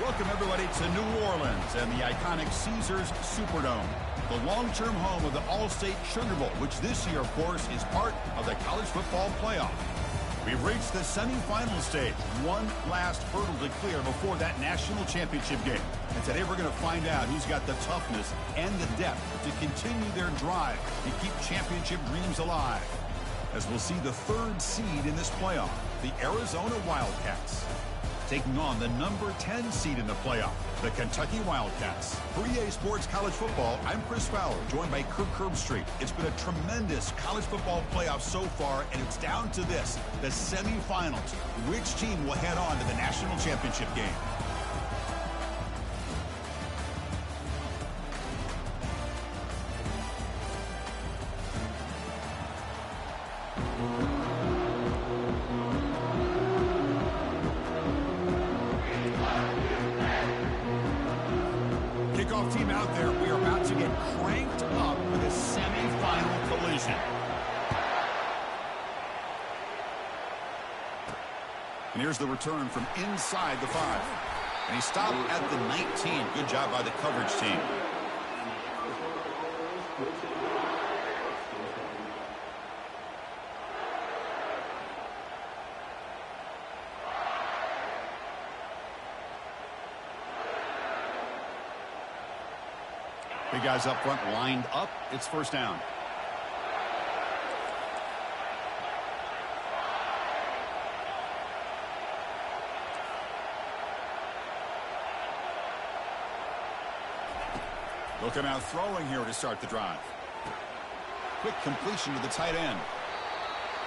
Welcome, everybody, to New Orleans and the iconic Caesars Superdome, the long-term home of the All-State Sugar Bowl, which this year, of course, is part of the college football playoff. We've reached the semifinal stage, one last hurdle to clear before that national championship game. And today we're going to find out who's got the toughness and the depth to continue their drive and keep championship dreams alive. As we'll see the third seed in this playoff, the Arizona Wildcats, taking on the number 10 seed in the playoff, the Kentucky Wildcats. For EA Sports College Football, I'm Chris Fowler, joined by Kirk Herbstreit. It's been a tremendous college football playoff so far, and it's down to this, the semifinals. Which team will head on to the national championship game? Kickoff team out there. We are about to get cranked up with a semifinal collision. And here's the return from inside the 5. And he stopped at the 19. Good job by the coverage team. Big guys up front lined up. It's first down. Looking out throwing here to start the drive. Quick completion to the tight end.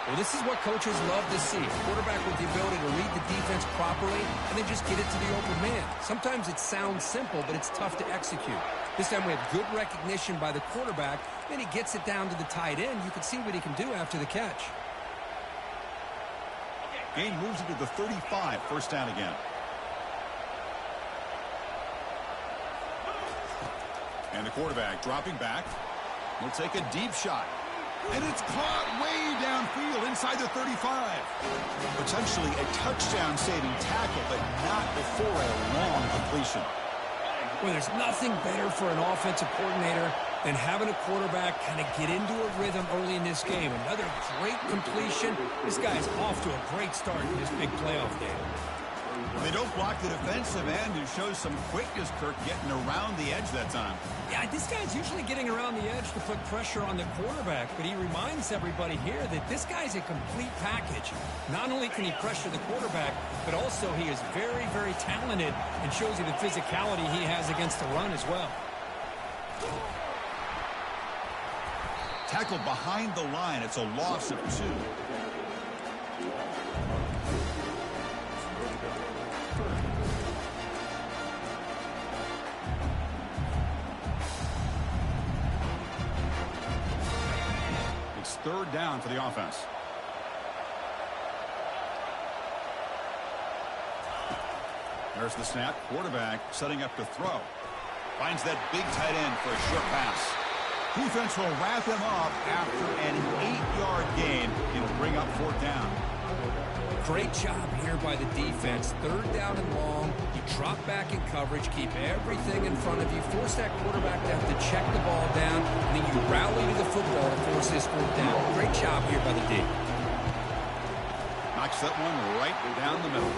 Well, this is what coaches love to see. Quarterback with the ability to read the defense properly and then just get it to the open man. Sometimes it sounds simple, but it's tough to execute. This time we have good recognition by the quarterback, then he gets it down to the tight end. You can see what he can do after the catch. Gain moves it to the 35, first down again. And the quarterback dropping back. He'll take a deep shot. And it's caught way downfield inside the 35. Potentially a touchdown-saving tackle, but not before a long completion. Well, there's nothing better for an offensive coordinator than having a quarterback kind of get into a rhythm early in this game. Another great completion. This guy's off to a great start in this big playoff game. They don't block the defensive end, who shows some quickness, Kirk, getting around the edge that time. Yeah, this guy's usually getting around the edge to put pressure on the quarterback, but he reminds everybody here that this guy's a complete package. Not only can he pressure the quarterback, but also he is very, very talented and shows you the physicality he has against the run as well. Tackled behind the line. It's a loss of 2. Third down for the offense. There's the snap. Quarterback setting up to throw. Finds that big tight end for a short pass. Defense will wrap him up after an 8-yard gain. It'll bring up fourth down. Great job here by the defense. Third down and long. You drop back in coverage, keep everything in front of you, force that quarterback to have to check the ball down, and then you rally to the football to force this fourth down. Great job here by the D. Knocks that one right down the middle.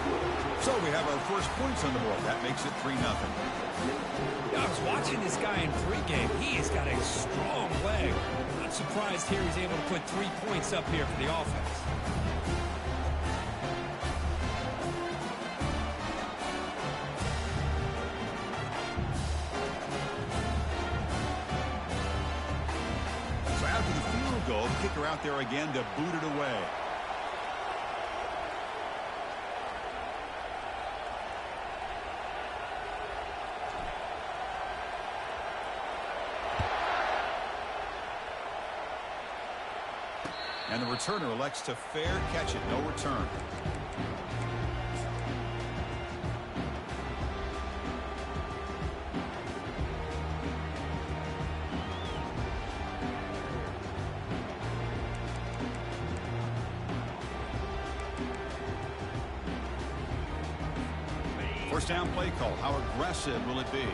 So we have our first points on the board. That makes it 3-0. I was watching this guy in pregame. He has got a strong leg. I'm not surprised here he's able to put 3 points up here for the offense. Kicker out there again to boot it away. And the returner elects to fair catch it. No return. First down play call. How aggressive will it be?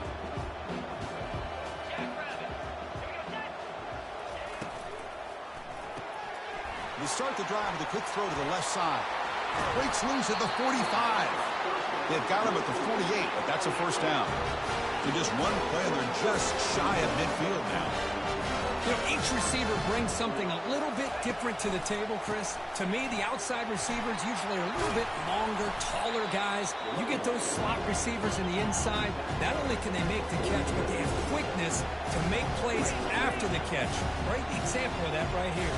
They start the drive with a quick throw to the left side. Breaks loose at the 45. They've got him at the 48, but that's a first down. So just one play, and they're just shy of midfield now. You know, each receiver brings something a little bit different to the table, Chris. To me, the outside receivers usually are a little bit longer, taller guys. You get those slot receivers in the inside, not only can they make the catch, but they have quickness to make plays after the catch. Great example of that right here.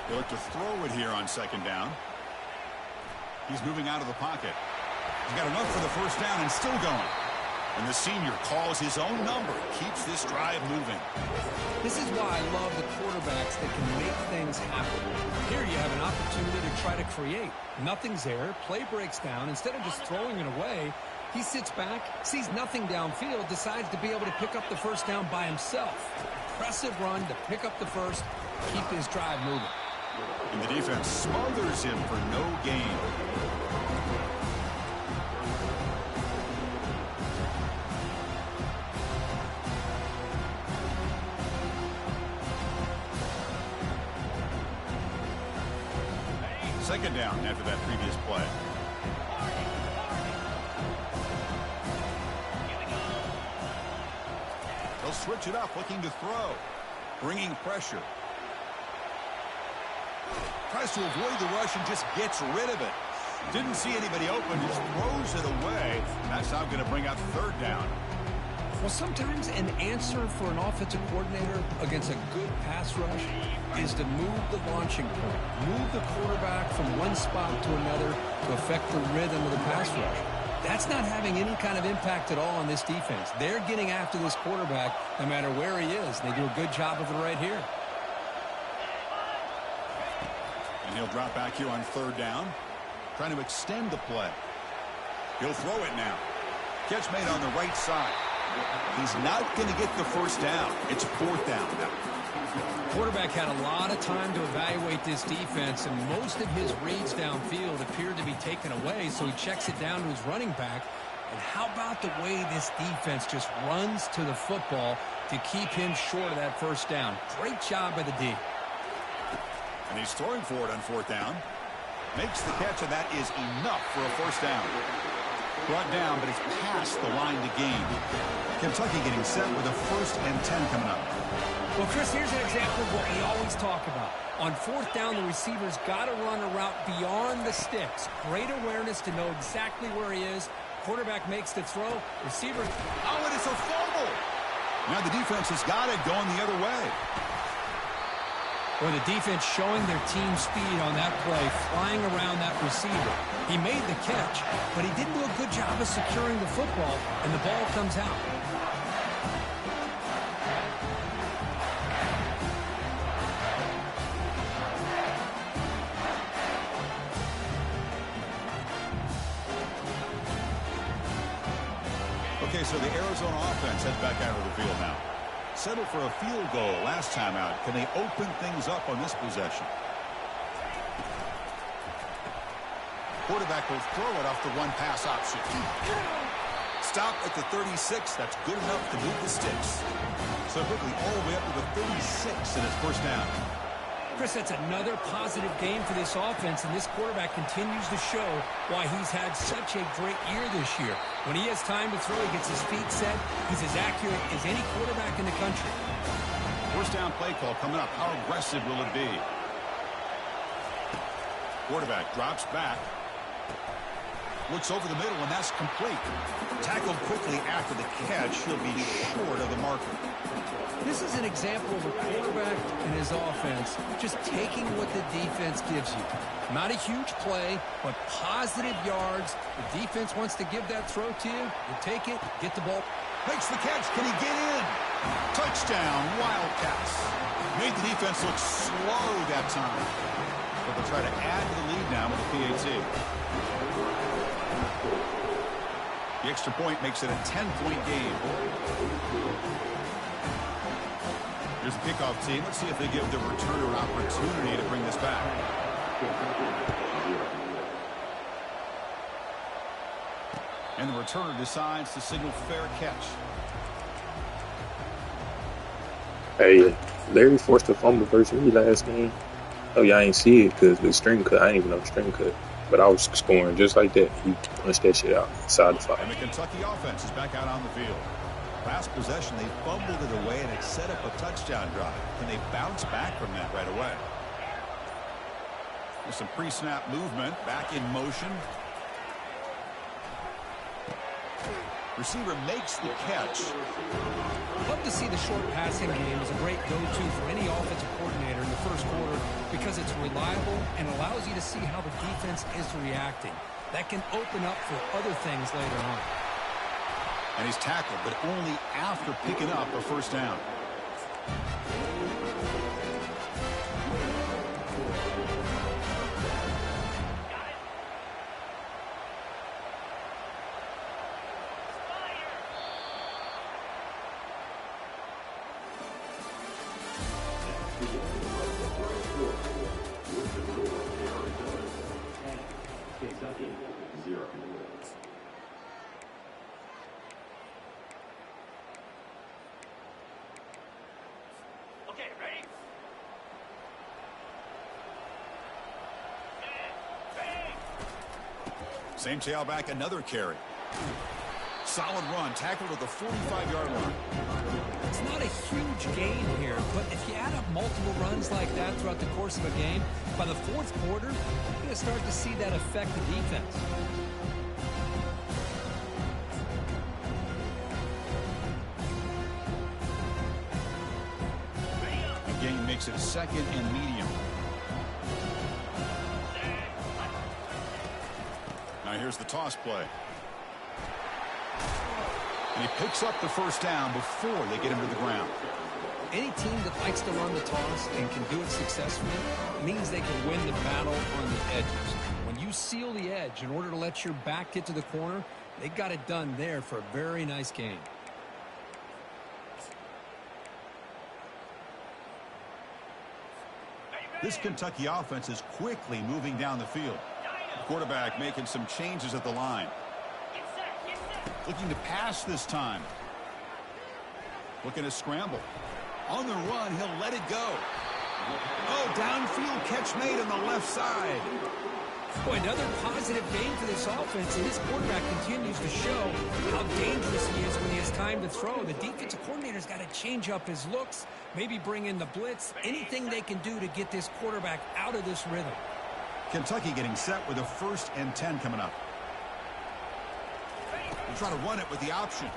They look to throw it here on second down. He's moving out of the pocket. He's got enough for the first down and still going. And the senior calls his own number, keeps this drive moving. This is why I love the quarterbacks that can make things happen. Here you have an opportunity to try to create. Nothing's there, play breaks down. Instead of just throwing it away, he sits back, sees nothing downfield, decides to be able to pick up the first down by himself. Impressive run to pick up the first, keep his drive moving. And the defense smothers him for no gain. Second down after that previous play. They'll switch it up, looking to throw. Bringing pressure. Tries to avoid the rush and just gets rid of it. Didn't see anybody open, just throws it away. That's now going to bring up third down. Well, sometimes an answer for an offensive coordinator against a good pass rush is to move the launching point, move the quarterback from one spot to another to affect the rhythm of the pass rush. That's not having any kind of impact at all on this defense. They're getting after this quarterback no matter where he is. They do a good job of it right here. And he'll drop back here on third down, trying to extend the play. He'll throw it now. Catch made on the right side. He's not going to get the first down. It's fourth down now. Quarterback had a lot of time to evaluate this defense, and most of his reads downfield appeared to be taken away, so he checks it down to his running back. And how about the way this defense just runs to the football to keep him short of that first down? Great job by the D. And he's throwing for it on fourth down. Makes the catch, and that is enough for a first down. Brought down, but it's past the line to gain. Kentucky getting set with a 1st and 10 coming up. Well, Chris, here's an example of what we always talk about. On fourth down, the receiver's got to run a route beyond the sticks. Great awareness to know exactly where he is. Quarterback makes the throw. Receiver. Oh, and it's a fumble. Now the defense has got it going the other way. Or the defense showing their team speed on that play, flying around that receiver. He made the catch, but he didn't do a good job of securing the football, and the ball comes out. Okay, so the Arizona offense heads back out of the field now. Settled for a field goal last time out. Can they open things up on this possession? Quarterback will throw it off the one pass option. Stop at the 36. That's good enough to move the sticks. So quickly all the way up to the 36 in his first down. Chris, that's another positive game for this offense, and this quarterback continues to show why he's had such a great year this year. When he has time to throw, he gets his feet set. He's as accurate as any quarterback in the country. First down play call coming up. How aggressive will it be? Quarterback drops back. Looks over the middle, and that's complete. Tackled quickly after the catch. He'll be short of the marker. This is an example of a quarterback and his offense just taking what the defense gives you. Not a huge play, but positive yards. The defense wants to give that throw to you. You take it, get the ball. Makes the catch. Can he get in? Touchdown, Wildcats. Made the defense look slow that time. But they'll try to add to the lead now with the PAT. The extra point makes it a 10-point game. Here's the kickoff team. Let's see if they give the returner opportunity to bring this back. And the returner decides to signal fair catch. Hey, Larry forced a fumble versus me last game. Oh, y'all ain't see it because the string cut. I didn't even know the string cut. But I was scoring just like that. He punched that shit out side to side. And the Kentucky offense is back out on the field. Last possession, they fumbled it away, and it set up a touchdown drive. And they bounced back from that right away. There's some pre-snap movement, back in motion. Receiver makes the catch. Love to see the short passing game as a great go-to for any offensive coordinator in the first quarter because it's reliable and allows you to see how the defense is reacting. That can open up for other things later on. And he's tackled, but only after picking up a first down. Same tailback, another carry. Solid run, tackled at the 45-yard line. It's not a huge gain here, but if you add up multiple runs like that throughout the course of a game, by the fourth quarter, you're going to start to see that affect the defense. The gain makes it second and medium. Now here's the toss play. And he picks up the first down before they get him to the ground. Any team that likes to run the toss and can do it successfully means they can win the battle on the edges. When you seal the edge in order to let your back get to the corner, they got it done there for a very nice gain. This Kentucky offense is quickly moving down the field. The quarterback making some changes at the line. Looking to pass this time. Looking to scramble. On the run, he'll let it go. Oh, downfield catch made on the left side. Boy, another positive game for this offense, and this quarterback continues to show how dangerous he is when he has time to throw. The defensive coordinator's got to change up his looks, maybe bring in the blitz, anything they can do to get this quarterback out of this rhythm. Kentucky getting set with a 1st and 10 coming up. They try to run it with the option.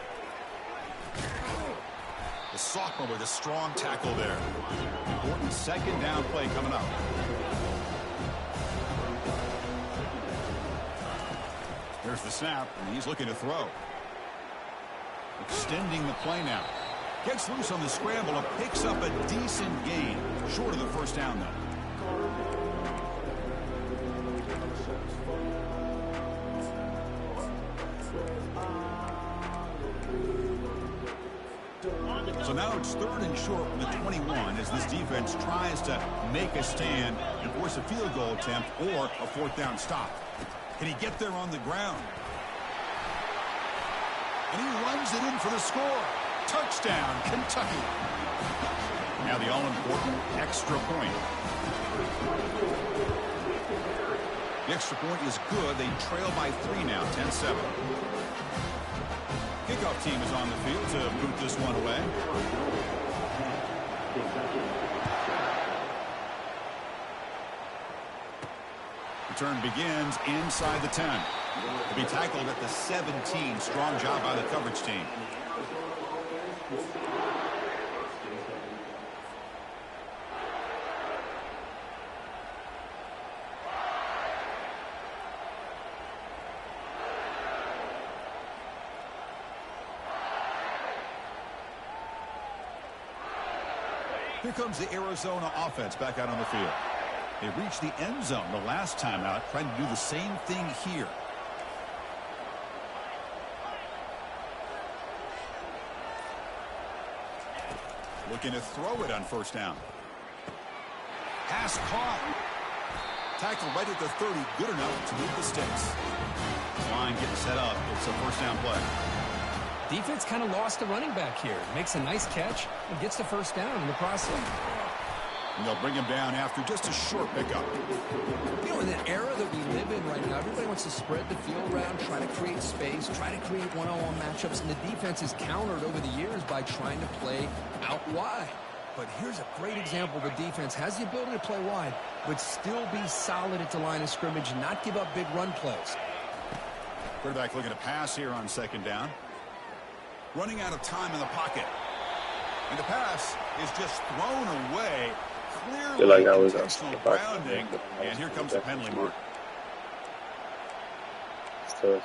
The sophomore with a strong tackle there. Important second down play coming up. There's the snap, and he's looking to throw. Extending the play now. Gets loose on the scramble and picks up a decent gain. Short of the first down, though. So now it's 3rd and short from the 21 as this defense tries to make a stand and force a field goal attempt or a 4th down stop. Can he get there on the ground? And he runs it in for the score. Touchdown, Kentucky. Now the all-important extra point. The extra point is good. They trail by 3 now, 10-7. Kickoff team is on the field to boot this one away. Return begins inside the 10. To be tackled at the 17. Strong job by the coverage team. Here comes the Arizona offense back out on the field. They reached the end zone the last time out, trying to do the same thing here. Looking to throw it on 1st down. Pass caught. Tackle right at the 30, good enough to move the sticks. Line getting set up. It's a first down play. Defense kind of lost the running back here. Makes a nice catch and gets the first down in the process. And they'll bring him down after just a short pickup. You know, in the era that we live in right now, everybody wants to spread the field around, try to create space, try to create one-on-one matchups, and the defense is countered over the years by trying to play out wide. But here's a great example. The defense has the ability to play wide, but still be solid at the line of scrimmage and not give up big run plays. Quarterback looking to pass here on second down. Running out of time in the pocket. And the pass is just thrown away. Clearly Feel like I was intentional grounding. And here comes the penalty mark. It's tough.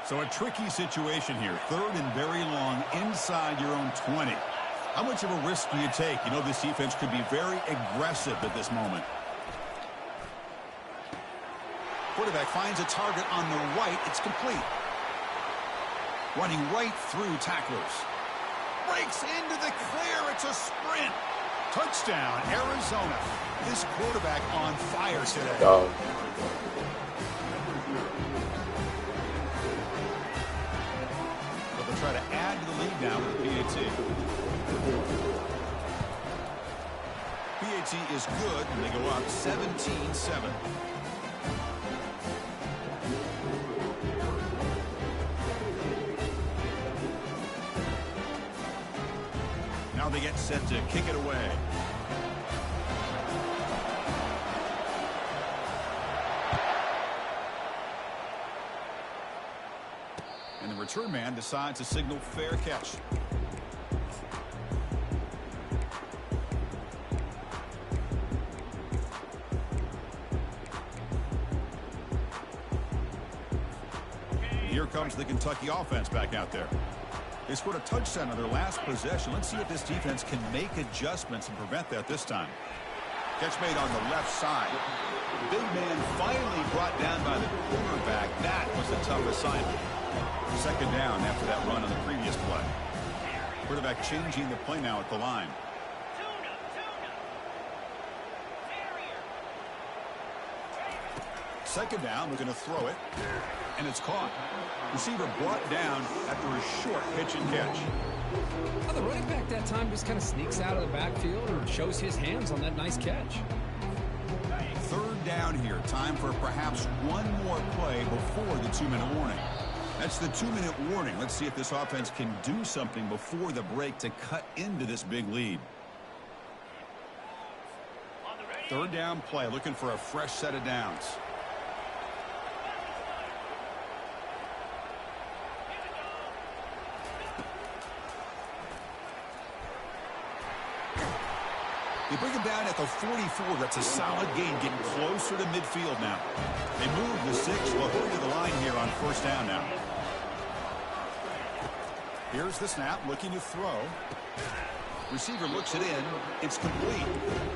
So a tricky situation here. Third and very long inside your own 20. How much of a risk do you take? You know this defense could be very aggressive at this moment. Quarterback finds a target on the right. It's complete. Running right through tacklers. Breaks into the clear. It's a sprint. Touchdown, Arizona. This quarterback on fire today. Try to add to the lead now with the PAT. PAT is good, and they go up 17-7. Now they get set to kick it away. And the return man decides to signal fair catch. Here comes the Kentucky offense back out there. They scored a touchdown on their last possession. Let's see if this defense can make adjustments and prevent that this time. Catch made on the left side. Big man finally brought down by the quarterback. That was a tough assignment. Second down after that run on the previous play. Quarterback changing the play now at the line. Second down, looking to throw it. And it's caught. Receiver brought down after a short pitch and catch. Well, the running back that time just kind of sneaks out of the backfield or shows his hands on that nice catch. Third down here. Time for perhaps one more play before the 2-minute warning. That's the 2-minute warning. Let's see if this offense can do something before the break to cut into this big lead. Third down play, looking for a fresh set of downs. They bring him down at the 44. That's a solid gain, getting closer to midfield now. They move the 6. Well, hurry to the line here on first down now. Here's the snap, looking to throw. Receiver looks it in. It's complete.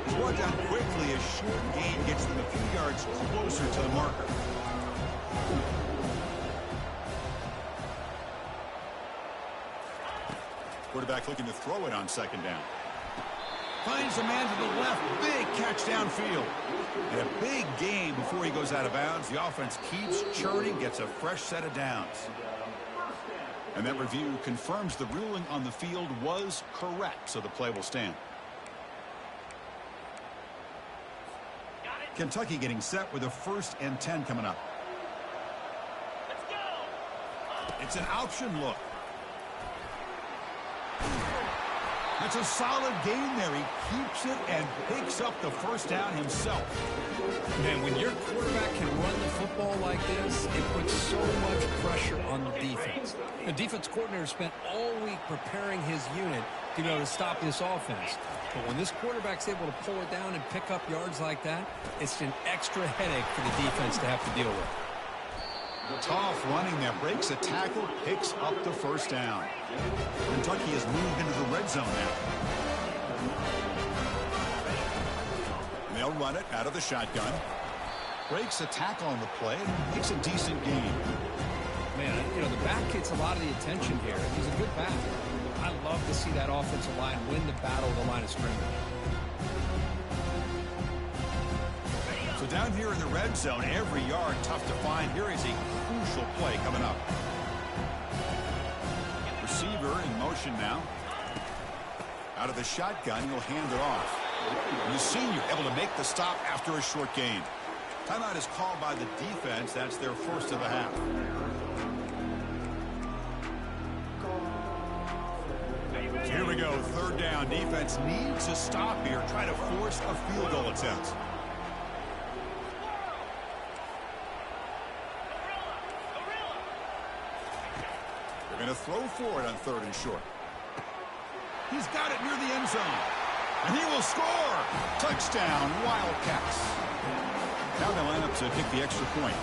He's brought down quickly. A short gain gets them a few yards closer to the marker. Quarterback looking to throw it on second down. Finds a man to the left. Big catch downfield. And a big gain before he goes out of bounds. The offense keeps churning, gets a fresh set of downs. And that review confirms the ruling on the field was correct, so the play will stand. Kentucky getting set with a 1st and 10 coming up. Let's go. It's an option look. That's a solid gain there. He keeps it and picks up the first down himself. Man, when your quarterback can run the football like this, it puts so much pressure on the defense. The defense coordinator spent all week preparing his unit to be able to stop this offense. But when this quarterback's able to pull it down and pick up yards like that, it's an extra headache for the defense to have to deal with. Tough running there. Breaks a tackle, picks up the first down. Kentucky has moved into the red zone now. And they'll run it out of the shotgun. Breaks a tackle on the play. Makes a decent gain. Man, you know, the back gets a lot of the attention here. He's a good back. I love to see that offensive line win the battle of the line of scrimmage. So down here in the red zone, every yard tough to find. Here is a crucial play coming up. Receiver in motion now. Out of the shotgun, he'll hand it off. And the senior able to make the stop after a short gain. Timeout is called by the defense. That's their first of the half. So here we go, third down. Defense needs a stop here. Try to force a field goal attempt. They're going to throw for it on third and short. He's got it near the end zone. And he will score. Touchdown, Wildcats. Now they line up to kick the extra point.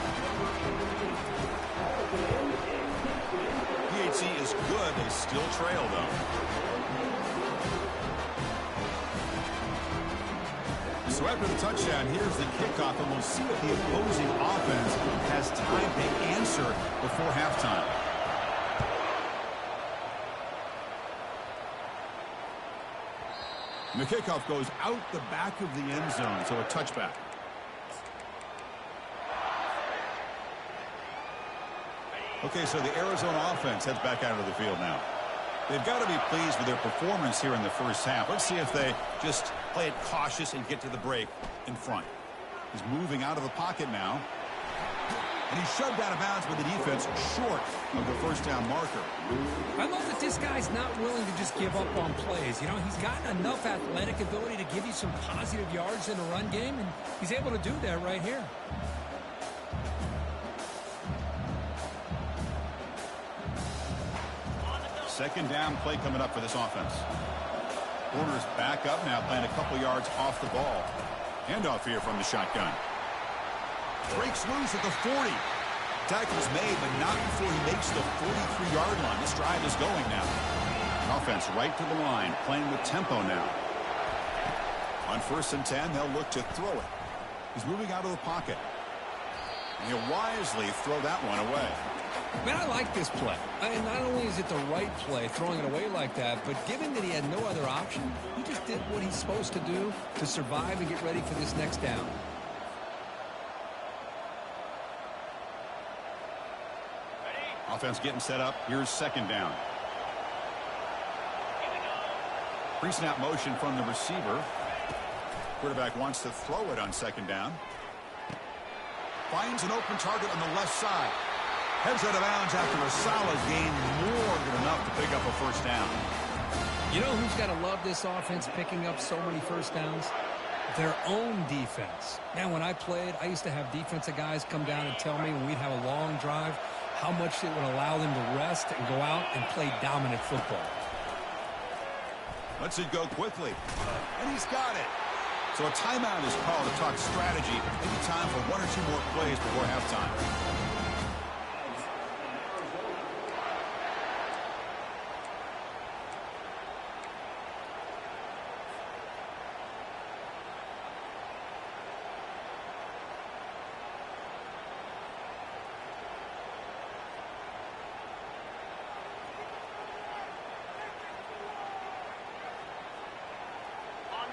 PHC is good. They still trail, though. So after the touchdown, here's the kickoff, and we'll see if the opposing offense has time to answer before halftime. And the kickoff goes out the back of the end zone, so a touchback. Okay, so the Arizona offense heads back out of the field now. They've got to be pleased with their performance here in the first half. Let's see if they just play it cautious and get to the break in front. He's moving out of the pocket now. And he's shoved out of bounds with the defense short of the first down marker. I love that this guy's not willing to just give up on plays. You know, he's got enough athletic ability to give you some positive yards in the run game, and he's able to do that right here. Second down play coming up for this offense. Corners back up now, playing a couple yards off the ball. Handoff here from the shotgun. Breaks loose at the 40. Tackle's made, but not before he makes the 43-yard line. This drive is going now. Offense right to the line, playing with tempo now. On 1st and 10, they'll look to throw it. He's moving out of the pocket. And he'll wisely throw that one away. Man, I like this play. And not only is it the right play, throwing it away like that, but given that he had no other option, he just did what he's supposed to do to survive and get ready for this next down. Offense getting set up. Here's second down. Pre-snap motion from the receiver. Quarterback wants to throw it on second down. Finds an open target on the left side. Heads out of bounds after a solid gain, more than enough to pick up a first down. You know who's got to love this offense picking up so many first downs? Their own defense. Man, when I played, I used to have defensive guys come down and tell me when we'd have a long drive how much it would allow them to rest and go out and play dominant football. Lets it go quickly. And he's got it. So a timeout is called to talk strategy. Maybe time for one or two more plays before halftime.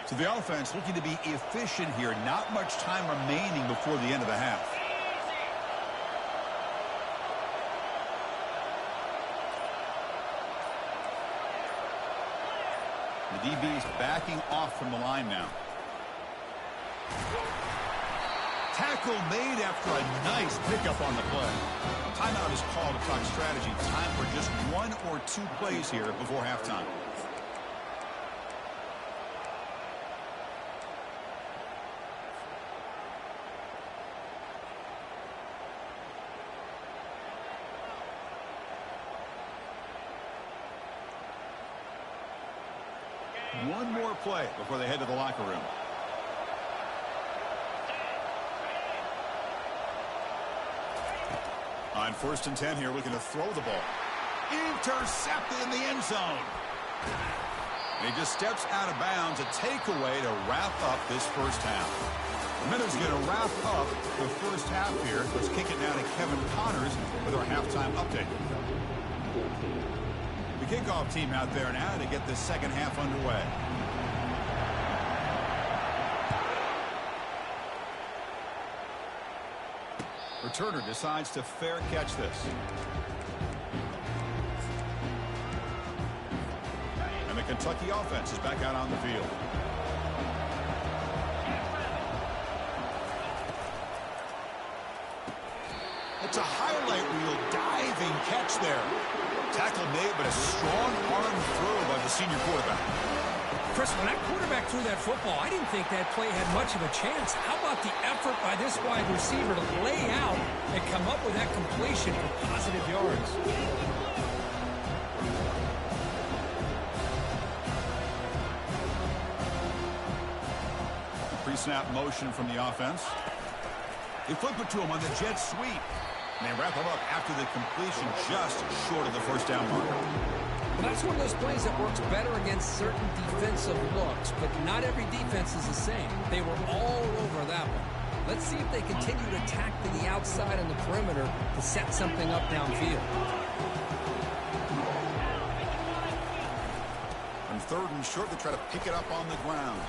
So the offense looking to be efficient here. Not much time remaining before the end of the half. The DB's backing off from the line now. Tackle made after a nice pickup on the play. Timeout is called to talk strategy. Time for just one or two plays here before halftime. One more play before they head to the locker room. On 1st and 10 here, looking to throw the ball. Intercepted in the end zone. And he just steps out of bounds, a takeaway to wrap up this first half. The Minnows going to wrap up the first half here. Let's kick it now to Kevin Connors with our halftime update. The kickoff team out there now to get the second half underway. Returner decides to fair catch this. And the Kentucky offense is back out on the field. It's a highlight reel diving catch there. Tackle made, but a strong arm throw by the senior quarterback. Chris, when that quarterback threw that football, I didn't think that play had much of a chance. How about the effort by this wide receiver to lay out and come up with that completion for positive yards? Pre-snap motion from the offense. They flip it to him on the jet sweep. And they wrap him up after the completion just short of the first down marker. Well, that's one of those plays that works better against certain defensive looks, but not every defense is the same. They were all over that one. Let's see if they continue to attack to the outside on the perimeter to set something up downfield. On third and short, they try to pick it up on the ground.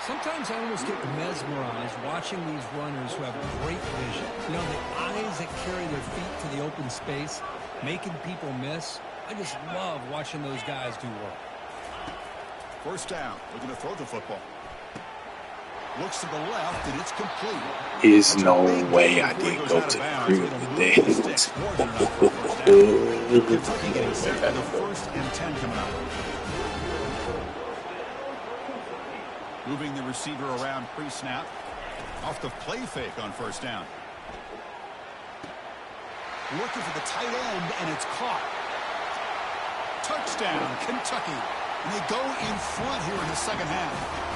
Sometimes I almost get mesmerized watching these runners who have great vision. You know, the eyes that carry their feet to the open space, making people miss. I just love watching those guys do work. First down. Looking to throw the football. Looks to the left, and it's complete. There's no way I didn't go to the crib today. Kentucky getting set for the first and 10 coming up. Moving the receiver around pre-snap. Off the play fake on first down. Looking for the tight end, and it's caught. Touchdown, Kentucky. And they go in front here in the second half.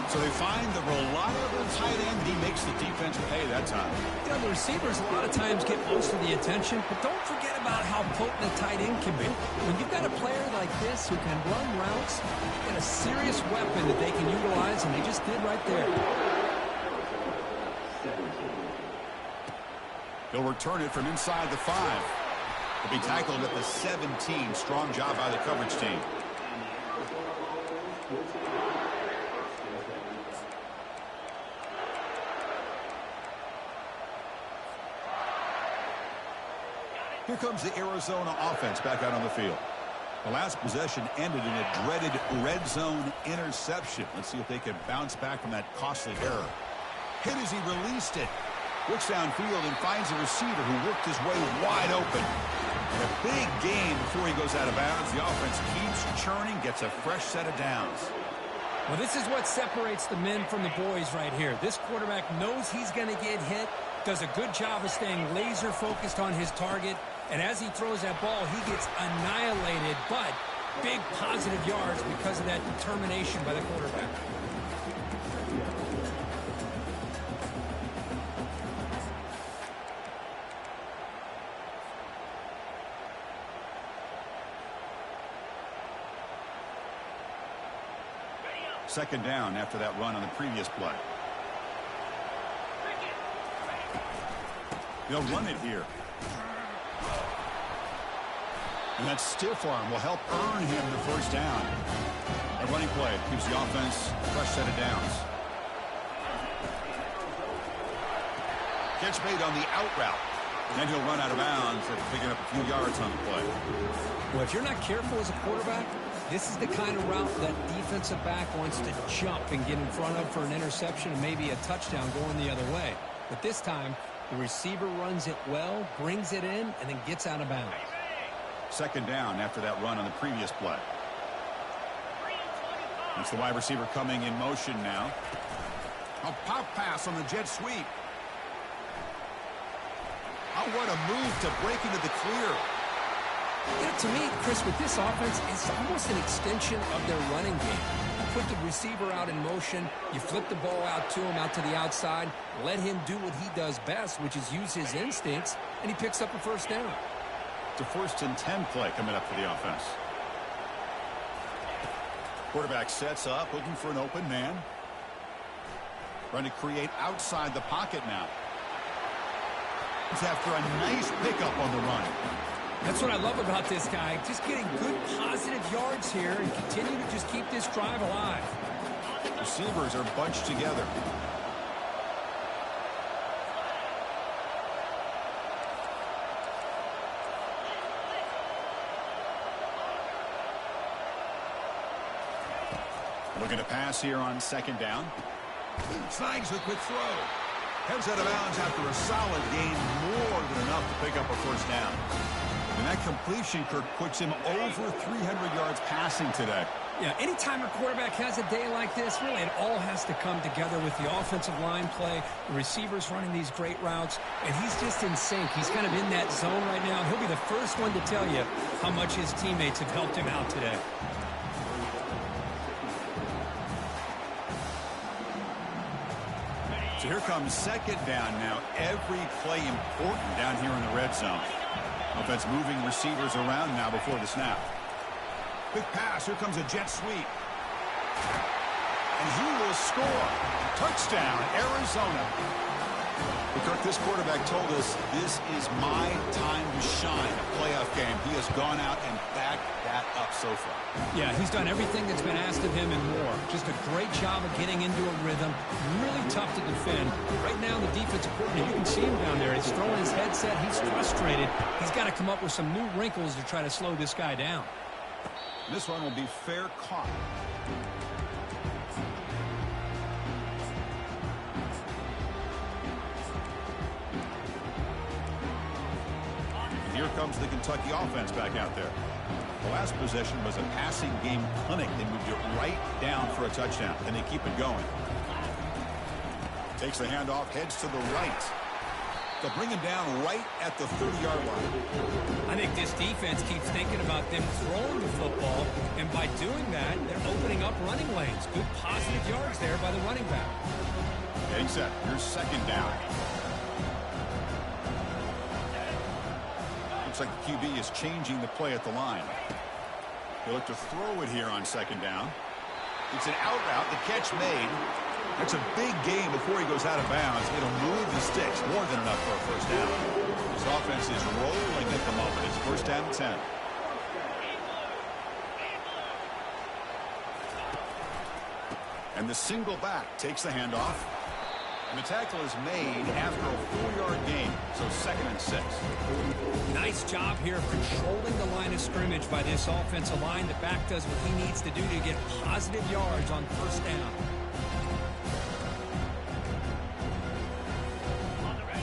So they find the reliable tight end, and he makes the defense pay that time. You know, the receivers a lot of times get most of the attention, but don't forget about how potent a tight end can be. When you've got a player like this who can run routes, you get a serious weapon that they can utilize, and they just did right there. He'll return it from inside the 5. He'll be tackled at the 17. Strong job by the coverage team. Here comes the Arizona offense back out on the field. The last possession ended in a dreaded red zone interception. Let's see if they can bounce back from that costly error. Hit as he released it. Looks downfield and finds a receiver who worked his way wide open. And a big gain before he goes out of bounds. The offense keeps churning, gets a fresh set of downs. Well, this is what separates the men from the boys right here. This quarterback knows he's going to get hit, does a good job of staying laser focused on his target, and as he throws that ball, he gets annihilated, but big positive yards because of that determination by the quarterback. Second down after that run on the previous play. They'll run it here. And that stiff arm will help earn him the first down. A running play gives the offense a fresh set of downs. Catch made on the out route. And then he'll run out of bounds after picking up a few yards on the play. Well, if you're not careful as a quarterback, this is the kind of route that defensive back wants to jump and get in front of for an interception and maybe a touchdown going the other way. But this time, the receiver runs it well, brings it in, and then gets out of bounds. Second down after that run on the previous play. It's the wide receiver coming in motion now. A pop pass on the jet sweep. Oh, what a move to break into the clear. You know, to me, Chris, with this offense, it's almost an extension of their running game. You put the receiver out in motion, you flip the ball out to him, out to the outside, let him do what he does best, which is use his instincts, and he picks up a first down. It's a first and 10 play coming up for the offense. Quarterback sets up, looking for an open man. Trying to create outside the pocket now. After a nice pickup on the run. That's what I love about this guy. Just getting good positive yards here and continue to just keep this drive alive. Receivers are bunched together. Looking to pass here on second down. Snags the quick throw. Heads out of bounds after a solid gain, more than enough to pick up a first down. And that completion, Kirk, puts him over 300 yards passing today. Yeah, anytime a quarterback has a day like this, really it all has to come together with the offensive line play, the receivers running these great routes, and he's just in sync. He's kind of in that zone right now. He'll be the first one to tell you how much his teammates have helped him out today. So here comes second down now. Every play important down here in the red zone. Offense moving receivers around now before the snap. Quick pass. Here comes a jet sweep. And he will score. Touchdown, Arizona. But Kirk, this quarterback told us this is my time to shine. A playoff game. He has gone out and backed that up so far. Yeah, he's done everything that's been asked of him and more. Just a great job of getting into a rhythm. Really tough to defend. Right now, the defensive coordinator, you can see him down there. He's throwing his headset. He's frustrated. He's got to come up with some new wrinkles to try to slow this guy down. This one will be fair caught. Here comes the Kentucky offense back out there. The last possession was a passing game clinic. They moved it right down for a touchdown, and they keep it going. Takes the handoff, heads to the right. They'll bring him down right at the 30-yard line. I think this defense keeps thinking about them throwing the football, and by doing that, they're opening up running lanes. Good positive yards there by the running back. Getting set. Here's second down. Looks like the QB is changing the play at the line. They look to throw it here on second down. It's an out route. The catch made. That's a big gain before he goes out of bounds. It'll move the sticks. More than enough for a first down. His offense is rolling at the moment. It's first down and 10. And the single back takes the handoff. And the tackle is made after a 4-yard gain. So second and 6. Nice job here of controlling the line of scrimmage by this offensive line. The back does what he needs to do to get positive yards on first down.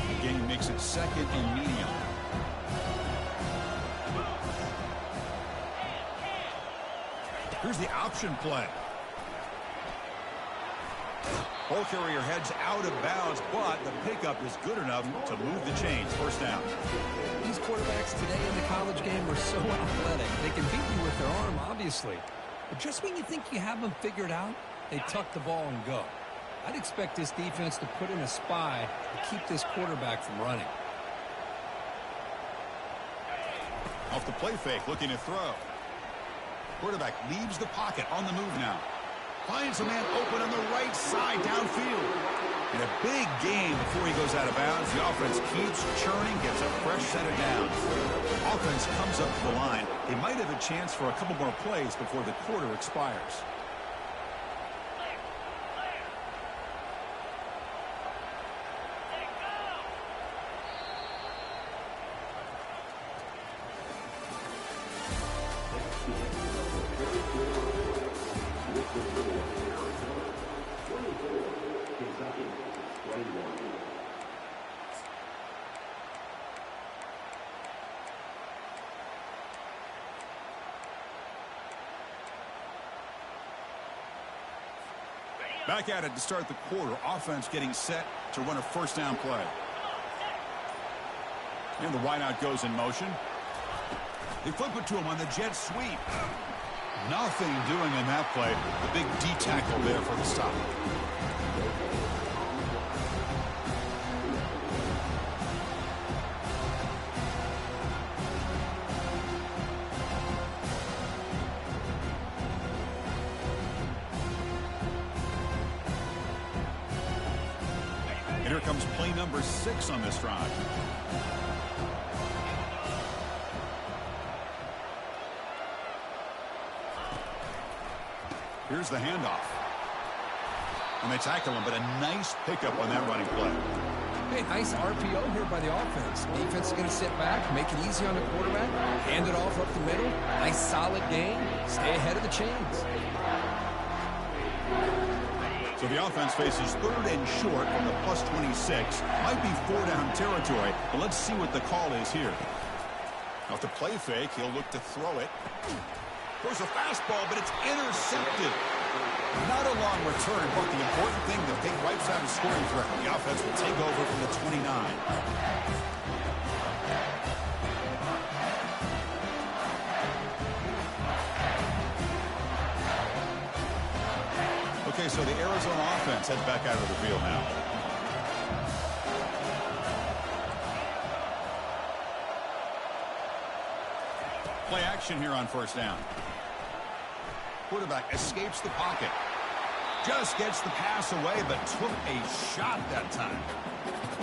The game makes it second and medium. Here's the option play. Ball carrier heads out of bounds, but the pickup is good enough to move the chains. First down. These quarterbacks today in the college game are so athletic. They can beat you with their arm, obviously. But just when you think you have them figured out, they tuck the ball and go. I'd expect this defense to put in a spy to keep this quarterback from running. Off the play fake, looking to throw. Quarterback leaves the pocket, on the move now. Finds a man open on the right side downfield. In a big game before he goes out of bounds, the offense keeps churning, gets a fresh set of downs. Offense comes up to the line. They might have a chance for a couple more plays before the quarter expires. Back at it to start the quarter. Offense getting set to run a first down play. And the wideout goes in motion. They flip it to him on the jet sweep. Nothing doing in that play. The big D tackle there for the stop. And here comes play number 6 on this drive. Here's the handoff. And they tackle him, but a nice pickup on that running play. Hey, nice RPO here by the offense. Defense is going to sit back, make it easy on the quarterback, hand it off up the middle. Nice solid game. Stay ahead of the chains. So the offense faces 3rd and short from the plus 26. Might be 4-down territory, but let's see what the call is here. Off the play fake, he'll look to throw it. There's a fastball, but it's intercepted. Not a long return, but the important thing, the fake wipes out a scoring threat. The offense will take over from the 29. Okay, so the Arizona offense heads back out of the field now. Play action here on 1st down. Quarterback escapes the pocket. Just gets the pass away, but took a shot that time.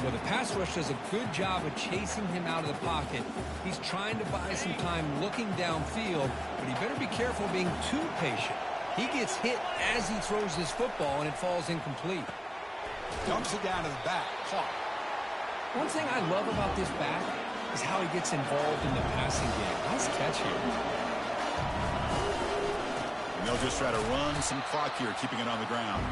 Well, the pass rush does a good job of chasing him out of the pocket. He's trying to buy some time looking downfield, but he better be careful being too patient. He gets hit as he throws his football, and it falls incomplete. Dumps it down to the back. Caught. One thing I love about this back is how he gets involved in the passing game. Nice catch here. And they'll just try to run some clock here, keeping it on the ground.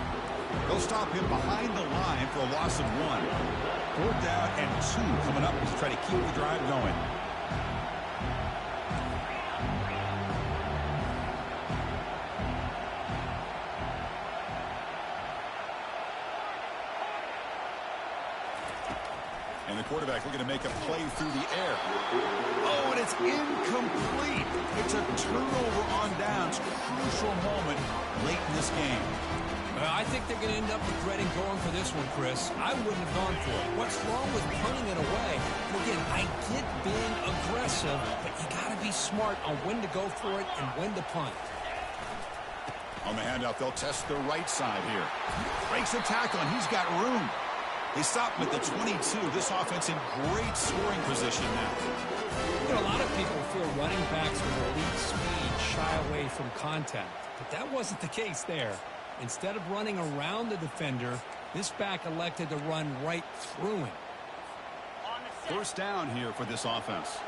They'll stop him behind the line for a loss of 1. 4th down and 2 coming up to try to keep the drive going. And the quarterback looking to make a play through the air. Oh, and it's incomplete. It's a turnover on downs. Crucial moment late in this game. I think they're going to end up regretting going for this one, Chris. I wouldn't have gone for it. What's wrong with punting it away? And again, I get being aggressive, but you got to be smart on when to go for it and when to punt. On the handoff, they'll test the right side here. Breaks a tackle, and he's got room. They stop him at the 22. This offense in great scoring position now. You know, a lot of people feel running backs with elite speed shy away from contact, but that wasn't the case there. Instead of running around the defender, this back elected to run right through him. 1st down here for this offense.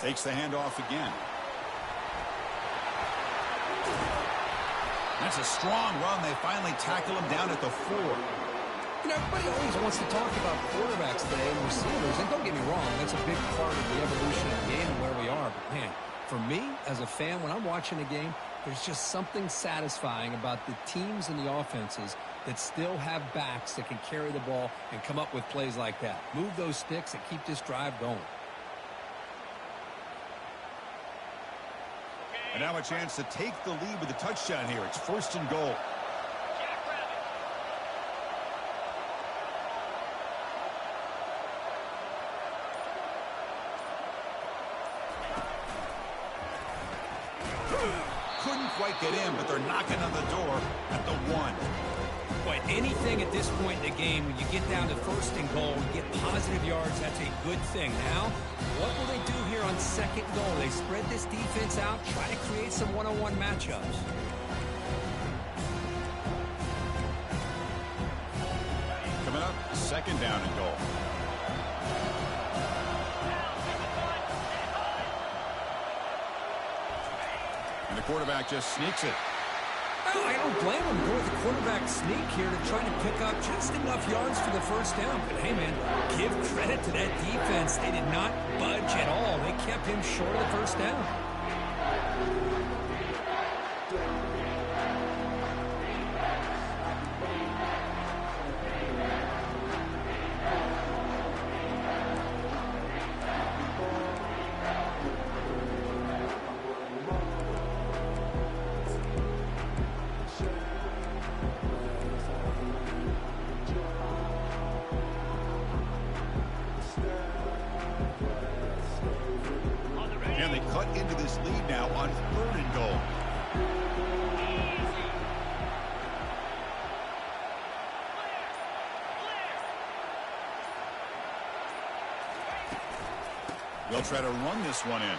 Takes the handoff again. That's a strong run. They finally tackle him down at the 4. You know, everybody always wants to talk about quarterbacks today and receivers, and don't get me wrong, that's a big part of the evolution of the game and where we are. But, man, for me, as a fan, when I'm watching a game, there's just something satisfying about the teams and the offenses that still have backs that can carry the ball and come up with plays like that. Move those sticks and keep this drive going. And now a chance to take the lead with a touchdown here. It's 1st and goal. Couldn't quite get in, but they're knocking on the door at the 1. But anything at this point in the game, when you get down to 1st and goal, you get positive yards, that's a good thing. Now, what will they do here on 2nd goal? They spread this defense out, try to create some one-on-one matchups. Coming up, 2nd down and goal. And the quarterback just sneaks it. Well, I don't blame him. Go with the quarterback sneak here to try to pick up just enough yards for the 1st down. But, hey, man, give credit to that defense. They did not budge at all. They kept him short of the 1st down. And they cut into this lead now on 3rd and goal. They'll try to run this one in.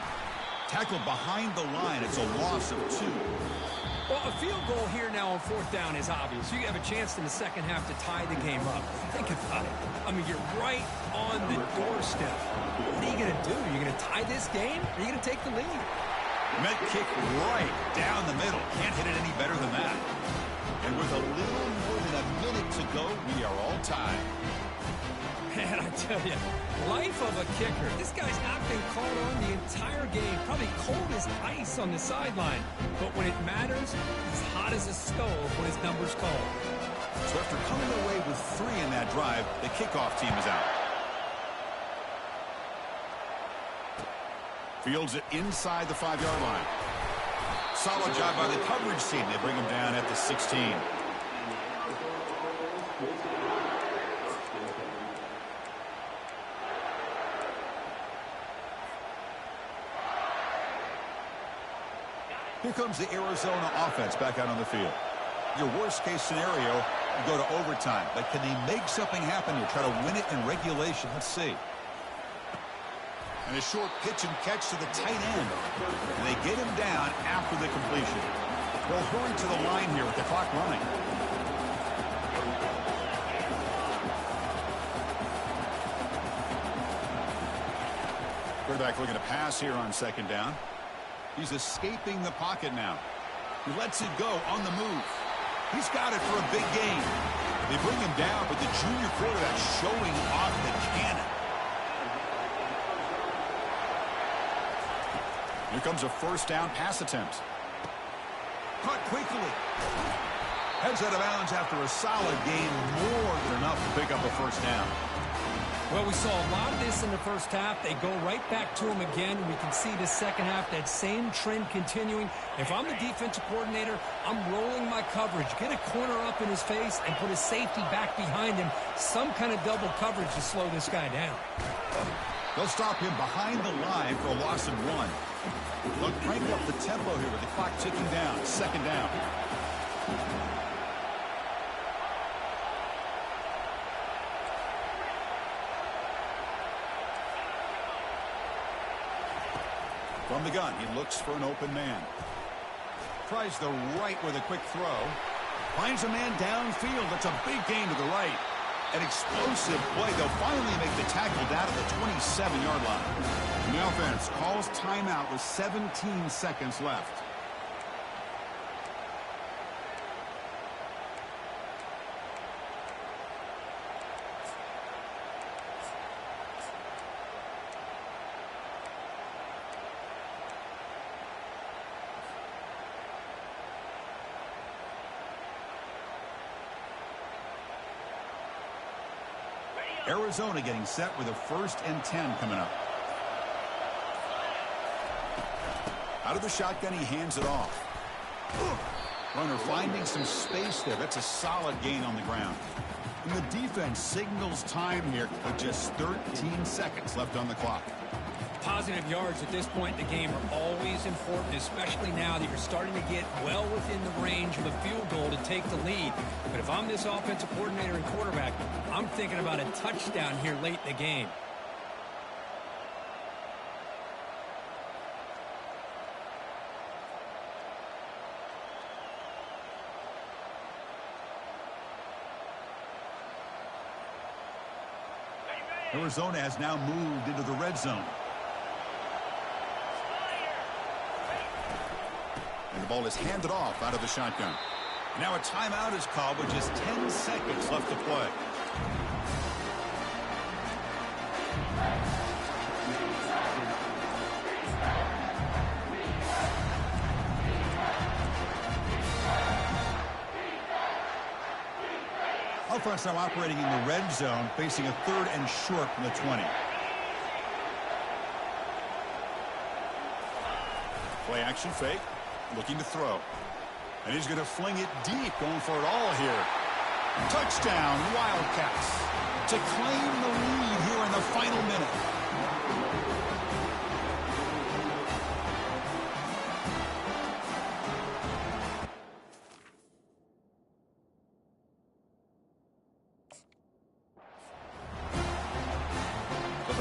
Tackled behind the line. It's a loss of 2. Well, a field goal here now on 4th down is obvious. You have a chance in the second half to tie the game up. Think about it. I mean, you're right on the doorstep. What are you going to do? Are you going to tie this game? Or are you going to take the lead? Met kick right down the middle. Can't hit it any better than that. And with a little more than a minute to go, we are all tied. Man, I tell you, life of a kicker. This guy's not been called on the entire game. Probably cold as ice on the sideline. But when it matters, he's hot as a stove when his number's called. So after coming away with 3 in that drive, the kickoff team is out. Fields it inside the 5-yard line. Solid job by the coverage team. They bring him down at the 16. Here comes the Arizona offense back out on the field. Your worst-case scenario, you go to overtime. But can they make something happen here? Try to win it in regulation. Let's see. And a short pitch and catch to the tight end. And they get him down after the completion. They'll hurry to the line here with the clock running. Quarterback looking to pass here on 2nd down. He's escaping the pocket now. He lets it go on the move. He's got it for a big gain. They bring him down, but the junior quarterback showing off the cannon. Here comes a 1st down pass attempt. Caught quickly. Heads out of bounds after a solid gain. More than enough to pick up a 1st down. Well, we saw a lot of this in the first half. They go right back to him again. We can see the second half, that same trend continuing. If I'm the defensive coordinator, I'm rolling my coverage. Get a corner up in his face and put his safety back behind him. Some kind of double coverage to slow this guy down. They'll stop him behind the line for a loss of 1. They'll crank up the tempo here with the clock ticking down. 2nd down. From the gun, he looks for an open man. Tries the right with a quick throw. Finds a man downfield. That's a big gain to the right. An explosive play. They'll finally make the tackle down at the 27-yard line. The offense calls timeout with 17 seconds left. Arizona getting set with a 1st and 10 coming up. Out of the shotgun, he hands it off. Runner finding some space there. That's a solid gain on the ground. And the defense signals time here with just 13 seconds left on the clock. Positive yards at this point in the game are always important, especially now that you're starting to get well within the range of a field goal to take the lead. But if I'm this offensive coordinator and quarterback, I'm thinking about a touchdown here late in the game. Arizona has now moved into the red zone. And the ball is handed off out of the shotgun. Now a timeout is called with just 10 seconds left to play. Offense now operating in the red zone, facing a 3rd and short from the 20. Play action fake, looking to throw. And he's going to fling it deep, going for it all here. Touchdown, Wildcats, to claim the lead here in the final minute.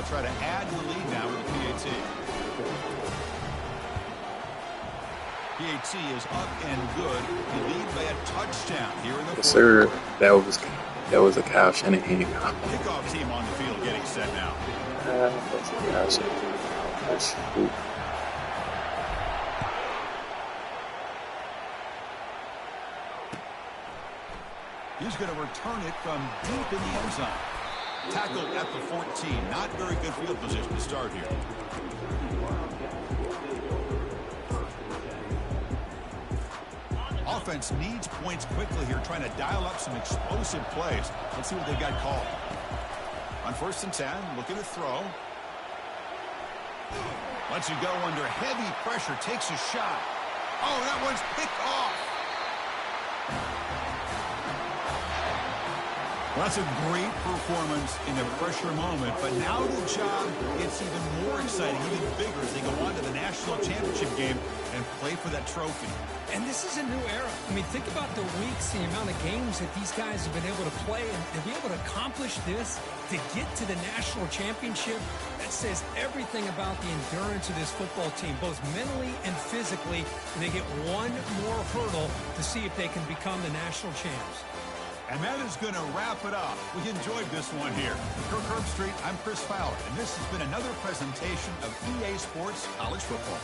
They'll try to add to the lead now with the PAT. PAT is up and good. They lead by a touchdown here in the fourth Sir, quarter. that was a Kyle Shanahan. Kickoff team on the field getting set now. That's a Kyle Shanahan. He's going to return it from deep in the end zone. Tackled at the 14. Not very good field position to start here. Offense needs points quickly here, trying to dial up some explosive plays. Let's see what they got called. On 1st and 10, looking to throw. Lets it go under heavy pressure, takes a shot. Oh, that one's picked off. Well, that's a great performance in a pressure moment, but now the job gets even more exciting, even bigger as they go on to the national championship game and play for that trophy. And this is a new era. I mean, think about the weeks, the amount of games that these guys have been able to play, and to be able to accomplish this, to get to the national championship, that says everything about the endurance of this football team, both mentally and physically, and they get one more hurdle to see if they can become the national champs. And that is going to wrap it up. We enjoyed this one here. For Curb Street, I'm Chris Fowler, and this has been another presentation of EA Sports College Football.